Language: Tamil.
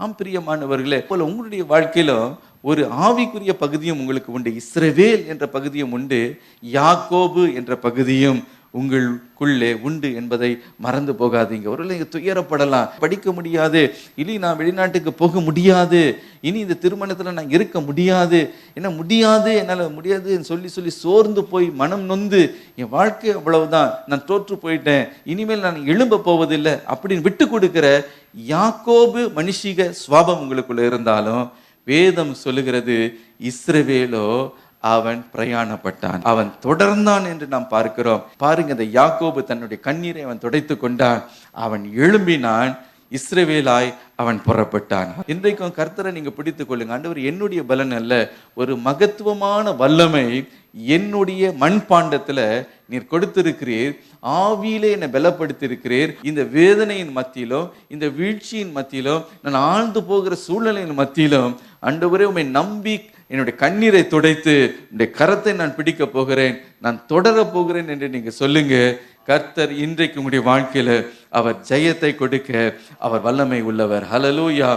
பிரியமானவர்களே, போல உங்களுடைய வாழ்க்கையிலும் ஒரு ஆவிக்குரிய பகுதியும் உங்களுக்கு உண்டு. இஸ்ரவேல் என்ற பகுதியும் உண்டு, யாக்கோபு என்ற பகுதியும் உங்களுக்குள்ளே உண்டு என்பதை மறந்து போகாதீங்க. ஒருவேளை நீங்க துயரப்படலாம், படிக்க முடியாது, இனி நான் வெளிநாட்டுக்கு போக முடியாது, இனி இந்த திருமணத்துல நான் இருக்க முடியாது, என்ன முடியாது, என்னால முடியாதுன்னு சொல்லி சொல்லி சோர்ந்து போய் மனம் நொந்து என் வாழ்க்கை அவ்வளவுதான், நான் தோற்று போயிட்டேன், இனிமேல் நான் எழும்ப போவதில்லை அப்படின்னு விட்டு கொடுக்கிற யாக்கோபு மனுஷிக சுவாபம் உங்களுக்குள்ள இருந்தாலும், வேதம் சொல்லுகிறது இஸ்ரவேலோ அவன் பிரயாணப்பட்டான், அவன் தொடர்ந்தான் என்று நாம் பார்க்கிறோம். பாருங்க, இந்த யாக்கோபு தன்னுடைய கண்ணீரை அவன் துடைத்து கொண்டான், அவன் எழும்பினான், இஸ்ரவேலாய் அவன் புறப்பட்டான். இன்றைக்கும் கர்த்தரை நீங்க பிடித்துக் கொள்ளுங்க. ஆண்டவர், என்னுடைய பலன் அல்ல, ஒரு மகத்துவமான வல்லமை என்னுடைய மண்பாண்டத்துல நீர் கொடுத்திருக்கிறீர், ஆவியிலே என்னை பலப்படுத்தியிருக்கிறீர். இந்த வேதனையின் மத்தியிலும், இந்த வீழ்ச்சியின் மத்தியிலும், நான் ஆழ்ந்து போகிற சூழ்நிலையின் மத்தியிலும் ஆண்டவரே உம்மை நம்பி என்னுடைய கண்ணீரை துடைத்து என்னுடைய கரத்தை நான் பிடிக்க போகிறேன், நான் தொடர போகிறேன் என்று நீங்க சொல்லுங்க. கர்த்தர் இன்றைக்கு உங்களுடைய வாழ்க்கையில அவர் ஜெயத்தை கொடுக்க அவர் வல்லமை உள்ளவர். ஹல்லேலூயா.